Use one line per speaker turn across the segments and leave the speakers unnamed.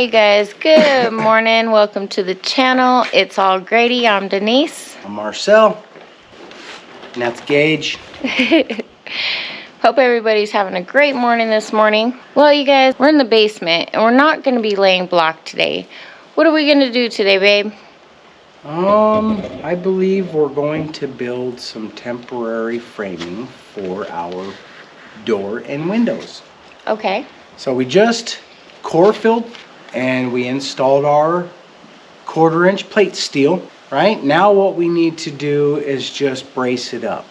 Hi you guys, good morning. Welcome to the channel. It's all Grady. I'm Denise.
I'm Marcel. And that's Gage.
Hope everybody's having a great morning this morning. Well, you guys, we're in the basement and we're not going to be laying block today. What are we going to do today, babe?
I believe we're going to build some temporary framing for our door and windows.
Okay.
So we just core filled and we installed our 1/4 inch plate steel. Right now what we need to do is just brace it up,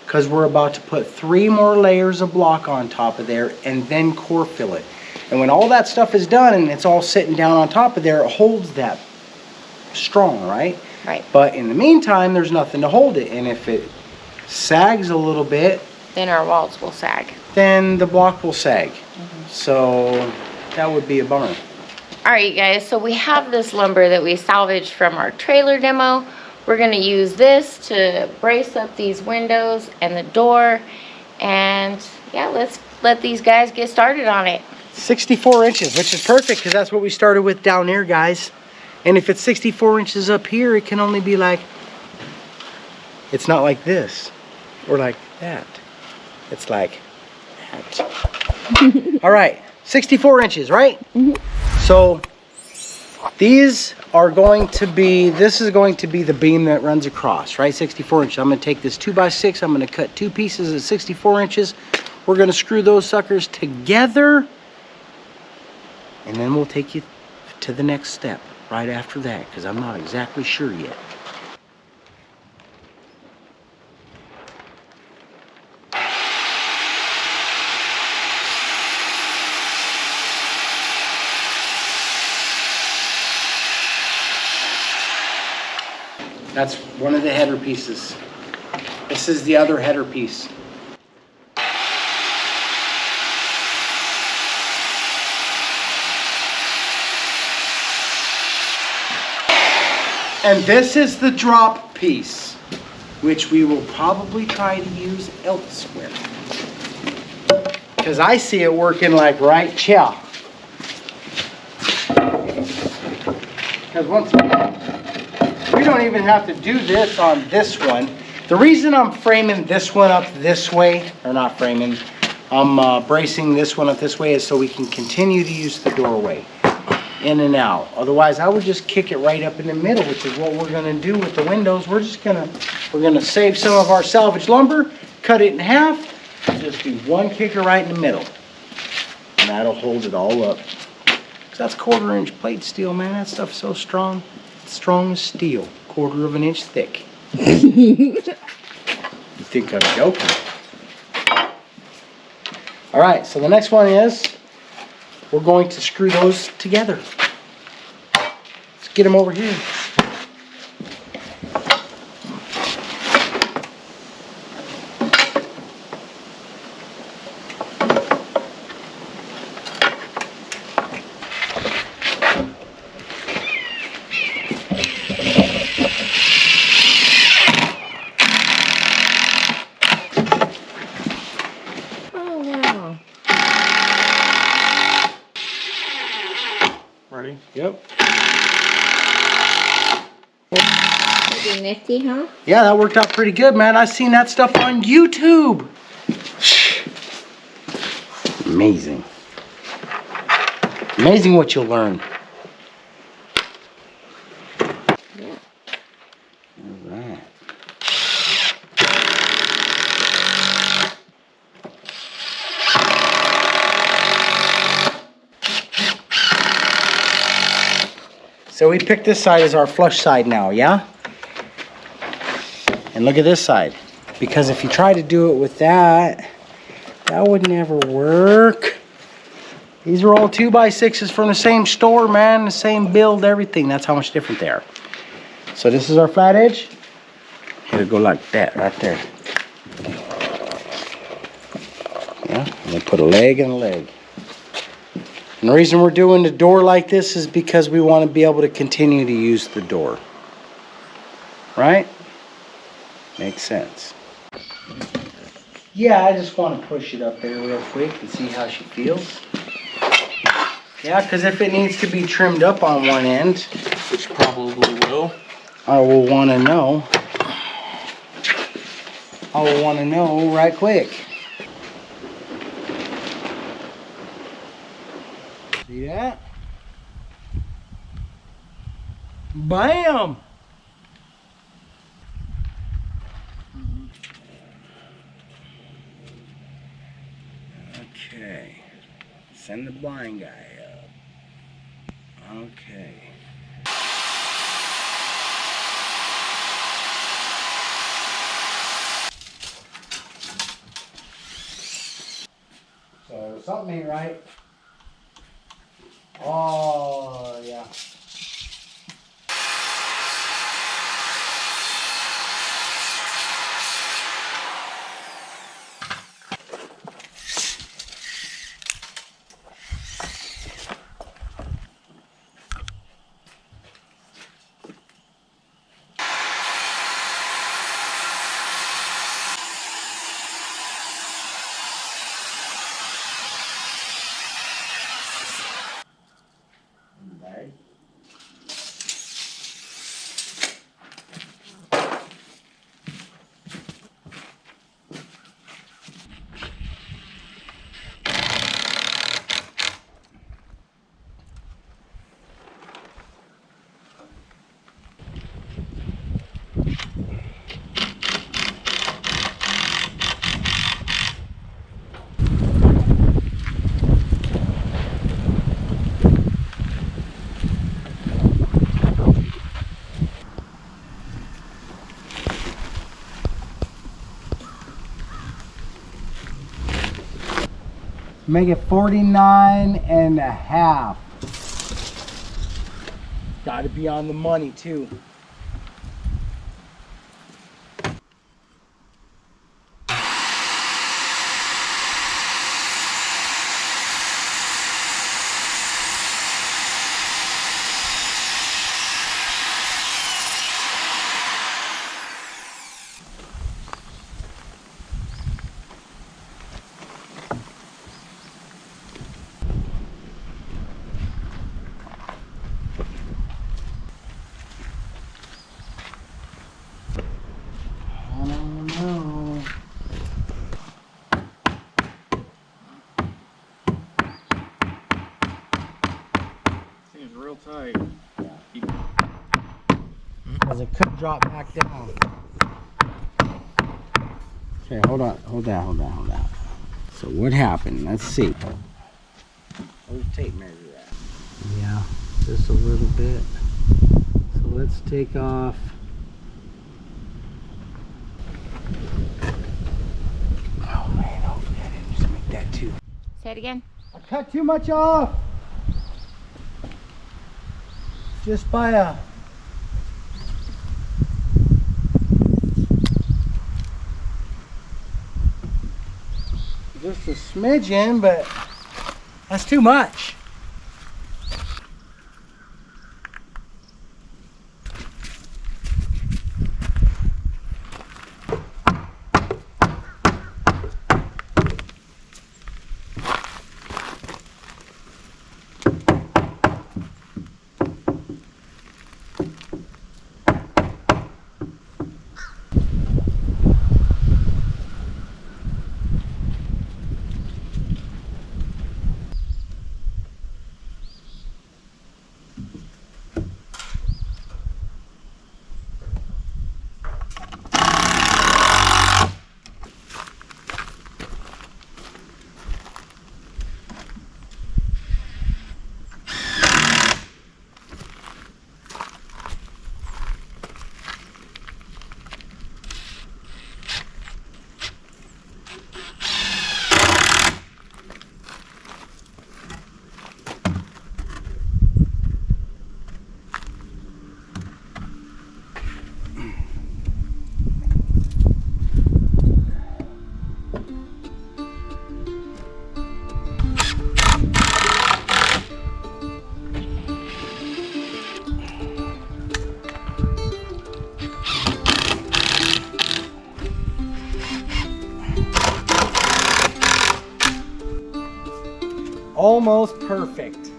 because we're about to put 3 more layers of block on top of there and then core fill it. And when all that stuff is done and it's all sitting down on top of there, it holds that strong, right?
Right.
But in the meantime, there's nothing to hold it, and if it sags a little bit,
Then our walls will sag.
then the block will sag. So that would be a bummer.
Alright you guys, so we have this lumber that we salvaged from our trailer demo. We're going to use this to brace up these windows and the door. And yeah, let's let these guys get started on it.
64 inches, which is perfect because that's what we started with down there, guys. And if it's 64 inches up here, it can only be like, it's not like this or like that. It's like that. All right, 64 inches, right? So these are going to be, this is going to be the beam that runs across, right? 64 inches. I'm going to take this 2x6. I'm going to cut 2 pieces at 64 inches. We're going to screw those suckers together. And then we'll take you to the next step right after that, because I'm not exactly sure yet. That's one of the header pieces. This is the other header piece. And this is the drop piece, which we will probably try to use elsewhere, because I see it working like right here. Because once again, we don't even have to do this on this one. The reason I'm framing this one up this way, or not framing, I'm bracing this one up this way, is so we can continue to use the doorway in and out. Otherwise, I would just kick it right up in the middle, which is what we're going to do with the windows. We're gonna save some of our salvage lumber, cut it in half, and just do one kicker right in the middle, and that'll hold it all up. 'Cause that's 1/4 inch plate steel, man. That stuff's so strong. It's strong as steel, 1/4 inch thick. You think I'm joking? All right, so the next one is, we're going to screw those together. Let's get them over here. Ready? Yep.
Pretty nifty, huh?
Yeah, that worked out pretty good, man. I've seen that stuff on YouTube. Amazing. Amazing what you'll learn.
Yeah.
All right. So we picked this side as our flush side now, yeah? And look at this side. Because if you try to do it with that, that would never work. These are all 2x6s from the same store, man. The same build, everything. That's how much different they are. So this is our flat edge. It'll go like that right there. Yeah, and then put a leg and a leg. And the reason we're doing the door like this is because we want to be able to continue to use the door. Right? Makes sense. Yeah, I just want to push it up there real quick and see how she feels. Yeah, because if it needs to be trimmed up on one end,
which probably will.
I will want to know. I will want to know right quick. See that? Bam! Okay. Send the blind guy up. Okay. So something ain't right. Oh, yeah. Right. Make it 49.5. Got to be on the money too.
Real tight.
Because it could drop back down. Okay, hold on. Hold that. So what happened? Let's see. Where's the tape measure at? Yeah, just a little bit. So let's take off. Oh man, hopefully I didn't just make that too.
Say it again.
I cut too much off. Just by just a smidgen, but that's too much. Almost perfect.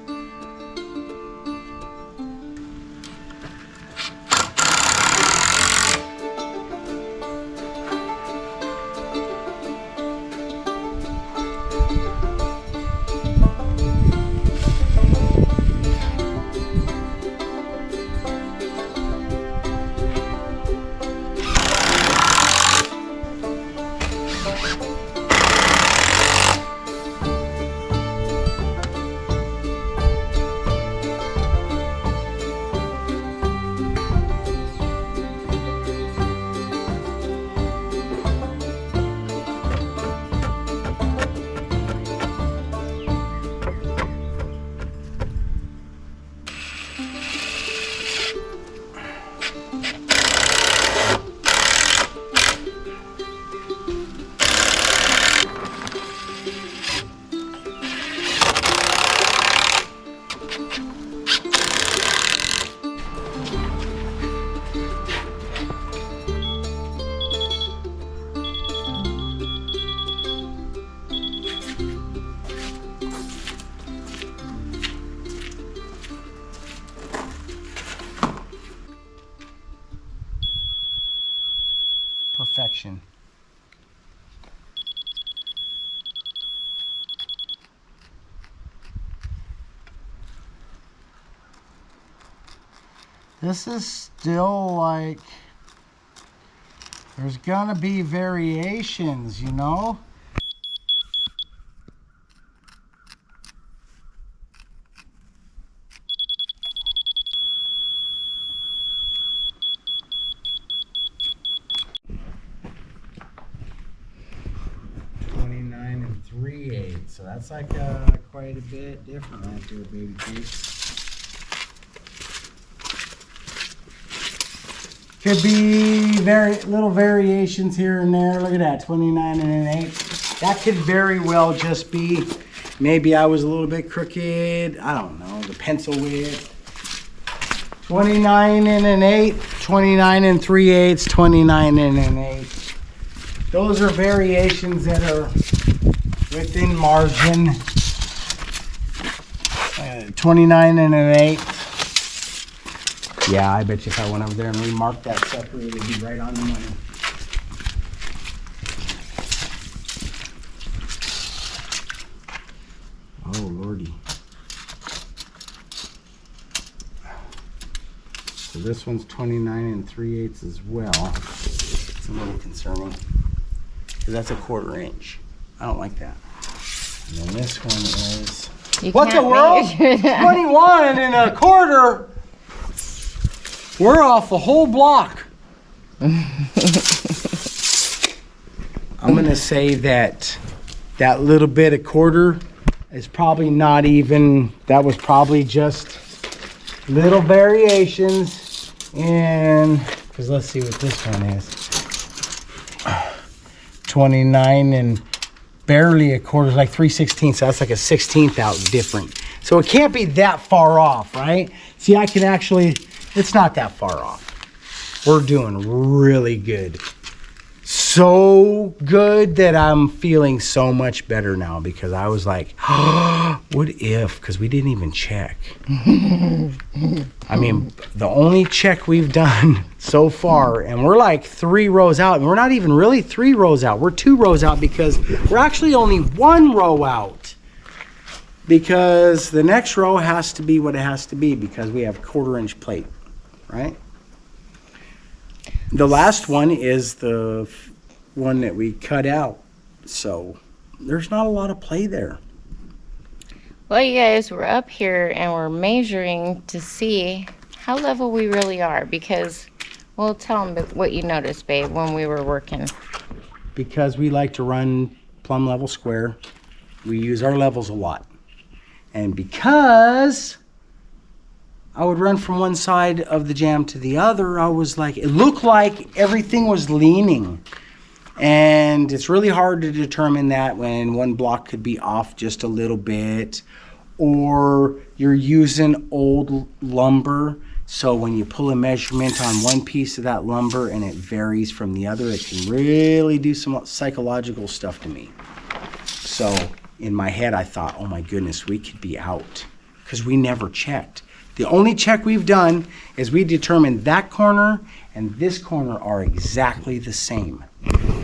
section. This is still like, there's gonna be variations, you know? So that's like quite a bit different right there, baby cakes. Could be very little variations here and there. Look at that, 29 and an 8. That could very well just be, maybe I was a little bit crooked. I don't know, the pencil width. 29 and an 8, 29 and 3/8, 29 and an 8. Those are variations that are within margin. 29 and an 8. Yeah, I bet you if I went over there and remarked that sucker, it would be right on the money. Oh, lordy. So this one's 29 and 3/8 as well. It's a little concerning because that's a 1/4 inch. I don't like that. And then this one is, what the world? 21 and a 1/4. We're off a whole block. I'm gonna say that that little bit of 1/4 is probably not even, that was probably just little variations in, because let's see what this one is. 29 and barely a 1/4, like 3/16, so that's like a 1/16 out different. So it can't be that far off, right? See, I can actually, it's not that far off. We're doing really good. So good that I'm feeling so much better now, because I was like, oh, what if, because we didn't even check. I mean, the only check we've done so far, and we're like 3 rows out, and we're not even really 3 rows out. We're 2 rows out because we're actually only 1 row out, because the next row has to be what it has to be because we have 1/4 inch plate, right? The last one is the one that we cut out, so there's not a lot of play there.
Well, you guys, we're up here and we're measuring to see how level we really are, because, well, tell them what you noticed, babe, when we were working.
Because we like to run plumb level square, we use our levels a lot. And because I would run from one side of the jam to the other, I was like, it looked like everything was leaning. And it's really hard to determine that when one block could be off just a little bit, or you're using old lumber. So when you pull a measurement on one piece of that lumber and it varies from the other, it can really do some psychological stuff to me. So in my head, I thought, oh my goodness, we could be out, because we never checked. The only check we've done is we determined that corner and this corner are exactly the same.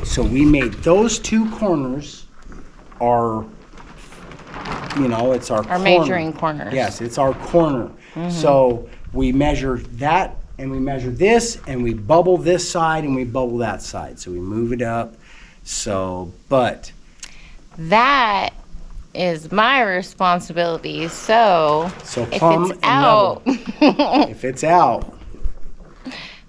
So we made those 2 corners our, you know, it's our corner.
Measuring corners.
Yes, it's our corner. So we measure that, and we measure this, and we bubble this side, and we bubble that side. So we move it up. So, but
That is my responsibility, so if
plumb
it's out,
if it's out,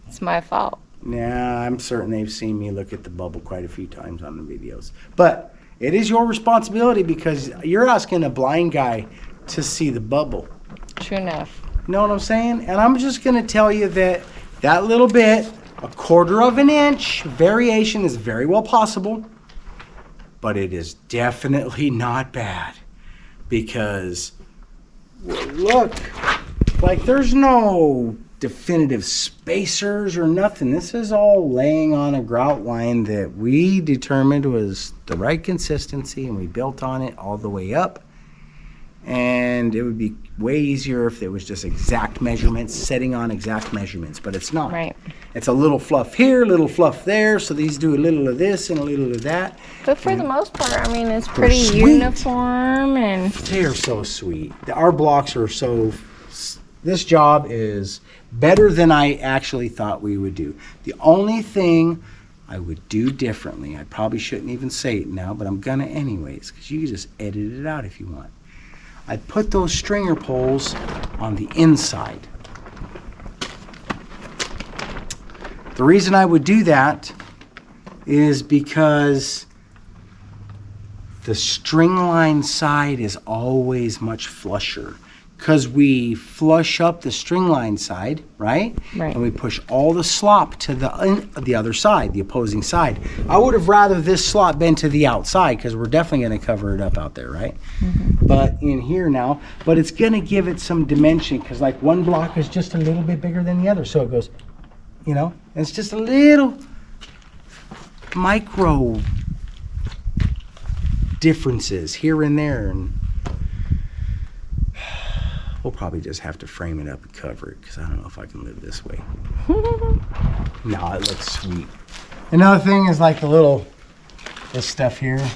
it's my fault.
yeah, I'm certain they've seen me look at the bubble quite a few times on the videos. But it is your responsibility, because you're asking a blind guy to see the bubble.
True enough.
You know what I'm saying? And I'm just going to tell you that that little bit, a 1/4 of an inch variation is very well possible, but it is definitely not bad, because look, like there's no definitive spacers or nothing. This is all laying on a grout line that we determined was the right consistency, and we built on it all the way up. And it would be way easier if it was just exact measurements, setting on exact measurements, but it's not.
Right.
It's a little fluff here, little fluff there, so these do a little of this and a little of that.
But for the most part, I mean, it's pretty
sweet.
uniform and
They are so sweet. Our blocks are so, this job is better than I actually thought we would do. The only thing I would do differently, I probably shouldn't even say it now, but I'm gonna anyways, because you can just edit it out if you want. I'd put those stringer poles on the inside. The reason I would do that is because the string line side is always much flusher. Because we flush up the string line side, right?
Right.
And we push all the slop to the other side, the opposing side. I would have rather this slop been to the outside because we're definitely going to cover it up out there, right? But in here now, but it's going to give it some dimension because like one block is just a little bit bigger than the other. So it goes, you know, it's just a little micro differences here and there. And we'll probably just have to frame it up and cover it because I don't know if I can live this way. No, it looks sweet. Another thing is like this stuff here,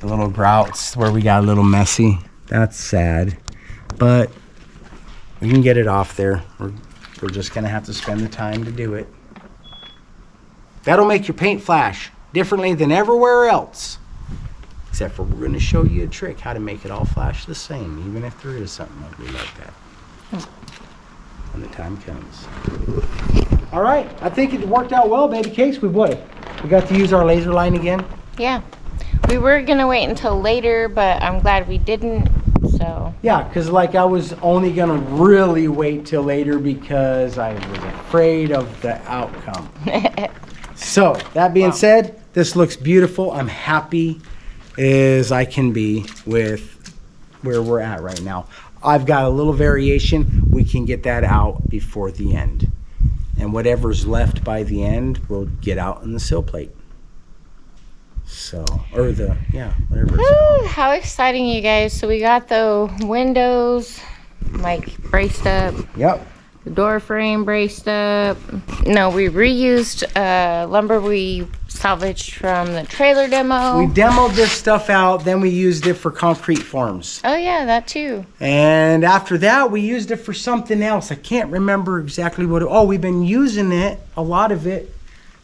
the little grouts where we got a little messy. That's sad, but we can get it off there. We're just gonna have to spend the time to do it. That'll make your paint flash differently than everywhere else. Except for we're going to show you a trick how to make it all flash the same, even if there is something ugly like that. When the time comes. All right, I think it worked out well, baby cakes. We got to use our laser line again.
yeah. We were gonna wait until later, but I'm glad we didn't. So
Yeah, because like I was only going to really wait till later because I was afraid of the outcome. So that being said, this looks beautiful. I'm happy as I can be with where we're at right now. I've got a little variation. We can get that out before the end. And whatever's left by the end, we'll get out in the sill plate. So, or whatever it's
Woo,
called.
how exciting, you guys. So we got the windows like braced up,
Yep.
the door frame braced up. No, we reused lumber we salvaged from the trailer demo.
We demoed this stuff out, then we used it for concrete forms.
Oh yeah, that too.
And after that, we used it for something else. I can't remember exactly what we've been using it, a lot of it,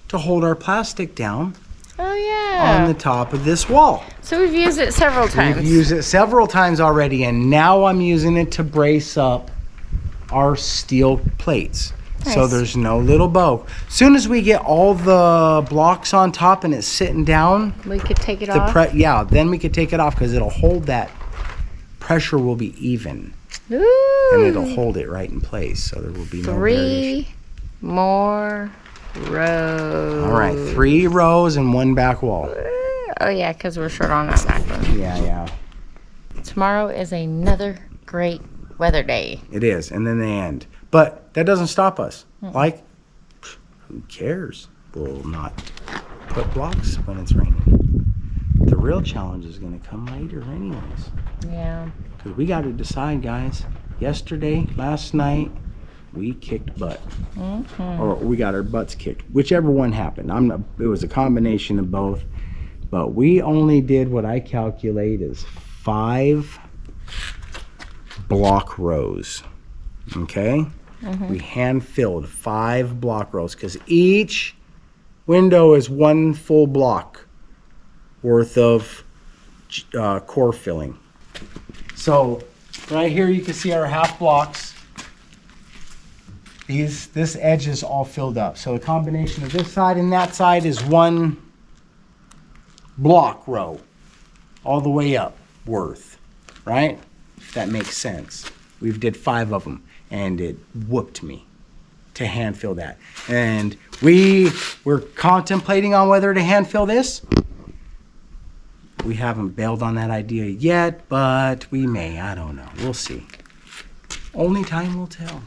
to hold our plastic down
Oh yeah.
on the top of this wall.
So we've used it several times.
We've used it several times already, and now I'm using it to brace up our steel plates. So
Nice.
there's no little bow. Soon as we get all the blocks on top and it's sitting down,
We could take it off.
then we could take it off because it'll hold that pressure will be even.
Ooh.
And it'll hold it right in place, so there will be no variation.
3 more rows.
All right, 3 rows and 1 back wall.
Oh yeah, because we're short on that back one.
Yeah,
Tomorrow is another great weather day.
it is. And then they end. But that doesn't stop us. Like, who cares? We'll not put blocks when it's raining. The real challenge is going to come later anyways.
Yeah.
Because we got to decide, guys. Yesterday, last night, we kicked butt. Or we got our butts kicked. Whichever one happened. It was a combination of both. But we only did what I calculate as 5 block rows. Okay? We hand filled 5 block rows because each window is 1 full block worth of core filling. So right here you can see our half blocks. This edge is all filled up. So a combination of this side and that side is 1 block row all the way up worth, right? If that makes sense. We did 5 of them. And it whooped me to hand fill that. And we were contemplating on whether to hand fill this. We haven't bailed on that idea yet, but we may. I don't know. We'll see. Only time will tell.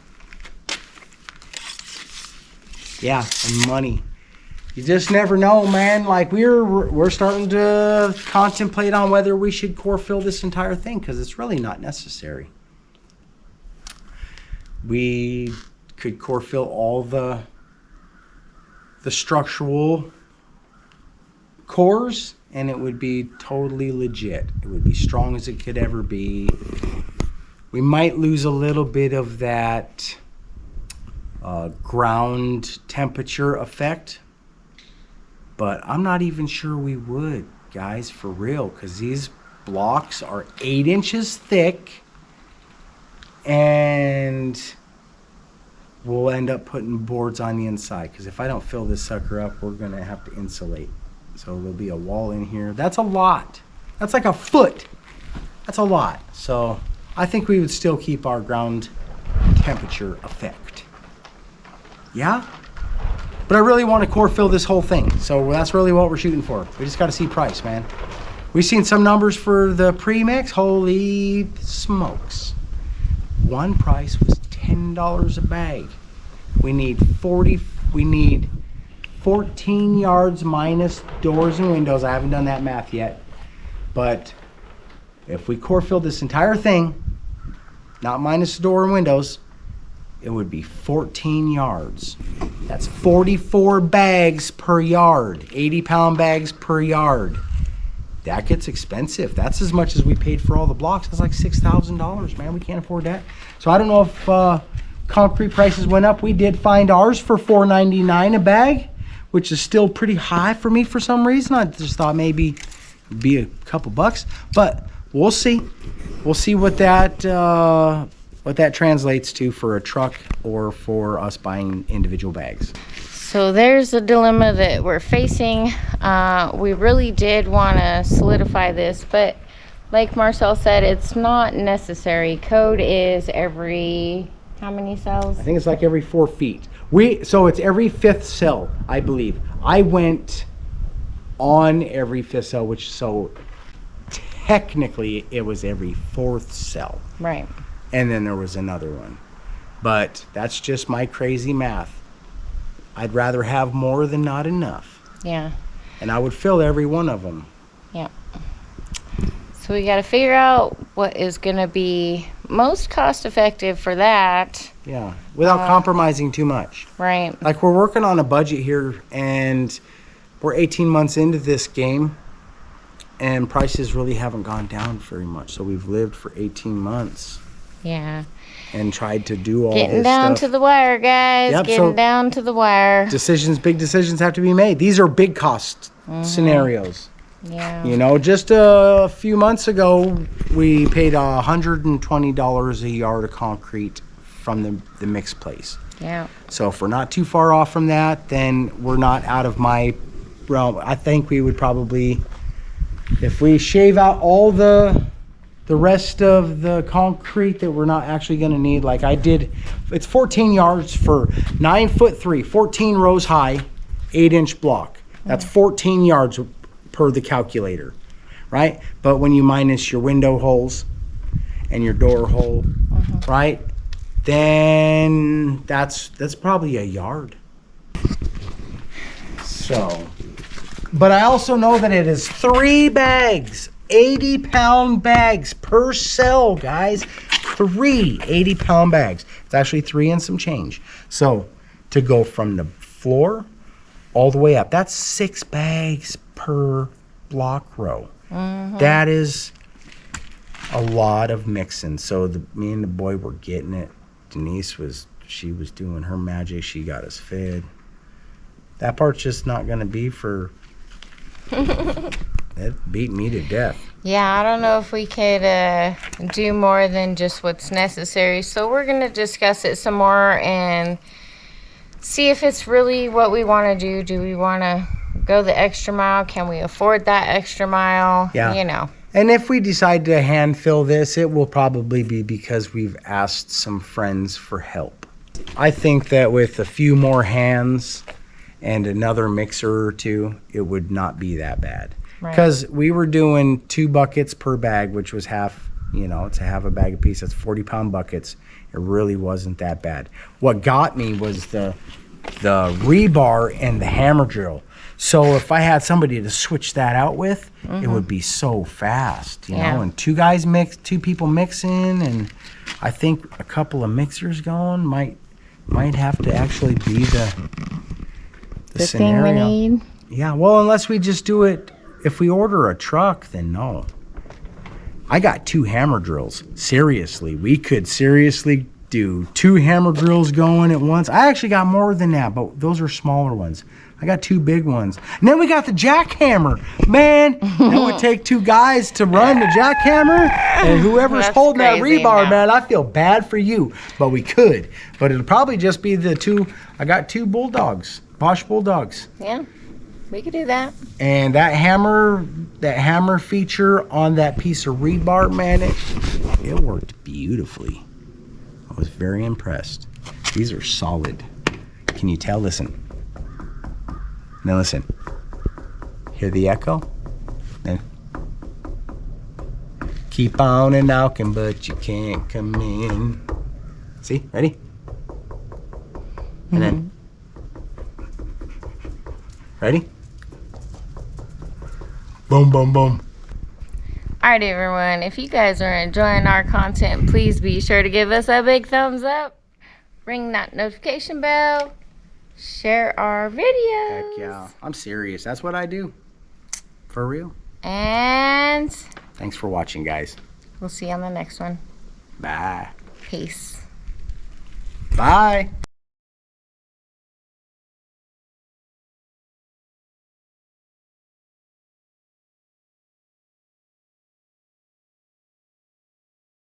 Yeah, and money. You just never know, man. Like we're starting to contemplate on whether we should core fill this entire thing because it's really not necessary. We could core fill all the structural cores and it would be totally legit. It would be strong as it could ever be. We might lose a little bit of that ground temperature effect, but I'm not even sure we would, guys, for real, because these blocks are 8 inches thick and we'll end up putting boards on the inside because if I don't fill this sucker up, we're gonna have to insulate. So there'll be a wall in here. That's a lot. That's like a foot. That's a lot. So I think we would still keep our ground temperature effect. Yeah? But I really want to core fill this whole thing. So that's really what we're shooting for. We just got to see price, man. We've seen some numbers for the premix. Holy smokes. One price was $10 a bag. We need 14 yards minus doors and windows. I haven't done that math yet. But if we core fill this entire thing, not minus the door and windows, it would be 14 yards. That's 44 bags per yard, 80-pound bags per yard. That gets expensive. That's as much as we paid for all the blocks. That's like $6,000, man. We can't afford that. So I don't know if concrete prices went up. We did find ours for $4.99 a bag, which is still pretty high for me for some reason. I just thought maybe it'd be a couple bucks, but we'll see. We'll see what that translates to for a truck or for us buying individual bags.
So there's a dilemma that we're facing. We really did want to solidify this, but like Marcel said, it's not necessary. Code is every, how many cells?
I think it's like every 4 feet. So it's every 5th cell, I believe. I went on every 5th cell, which so technically it was every 4th cell.
Right.
And then there was another one. But that's just my crazy math. I'd rather have more than not enough.
Yeah.
And I would fill every one of them.
Yeah. So we got to figure out what is going to be most cost effective for that.
Yeah, without compromising too much.
Right.
Like we're working on a budget here and we're 18 months into this game and prices really haven't gone down very much. So we've lived for 18 months.
Yeah.
And tried to do all this stuff.
Getting down to the wire, guys.
Yep,
Getting down to the wire.
Big decisions have to be made. These are big cost scenarios.
Yeah.
You know, just a few months ago, we paid $120 a yard of concrete from the mixed place.
Yeah.
So if we're not too far off from that, then we're not out of my realm. I think we would probably, if we shave out all the rest of the concrete that we're not actually going to need, like I did, it's 14 yards for 9'3", 14 rows high, 8-inch block. That's 14 yards per the calculator, right? But when you minus your window holes and your door hole, right, then that's probably a yard. So, but I also know that it is 3 bags. 80-pound bags per cell, guys. 3 80-pound bags. It's actually 3 and some change. So to go from the floor all the way up, that's 6 bags per block row. That is a lot of mixing. So me and the boy were getting it. Denise was doing her magic. She got us fed. That part's just not going to be for... That beat me to death.
Yeah, I don't know if we could do more than just what's necessary. So we're going to discuss it some more and see if it's really what we want to do. Do we want to go the extra mile? Can we afford that extra mile?
Yeah.
You know.
And if we decide to hand fill this, it will probably be because we've asked some friends for help. I think that with a few more hands and another mixer or two, it would not be that bad. Because we were doing 2 buckets per bag, which was half, it's a half a bag a piece. That's 40-pound buckets. It really wasn't that bad. What got me was the the rebar and the hammer drill. So if I had somebody to switch that out with, it would be so fast, you know. And two people mixing, and I think a couple of mixers going might have to actually be the scenario.
Thing we need.
Yeah, well, unless we just do it, if we order a truck, then no. I got 2 hammer drills. Seriously, we could seriously do 2 hammer drills going at once. I actually got more than that, but those are smaller ones. I got 2 big ones. And then we got the jackhammer. Man, it would take 2 guys to run the jackhammer, and whoever's
That's
holding that
crazy
rebar,
now.
man, I feel bad for you. But we could. But it'll probably just be the 2. I got 2 bulldogs, Bosch bulldogs.
Yeah, we could do that.
And that hammer feature on that piece of rebar, man, it worked beautifully. I was very impressed. These are solid. Can you tell? Listen. Now listen. Hear the echo? Then keep on and knocking, but you can't come in. See? Ready? And then ready? Boom, boom, boom.
All right, everyone. If you guys are enjoying our content, please be sure to give us a big thumbs up. Ring that notification bell. Share our videos.
Heck yeah. I'm serious. That's what I do. For real.
And
Thanks for watching, guys.
we'll see you on the next one.
Bye.
Peace.
Bye.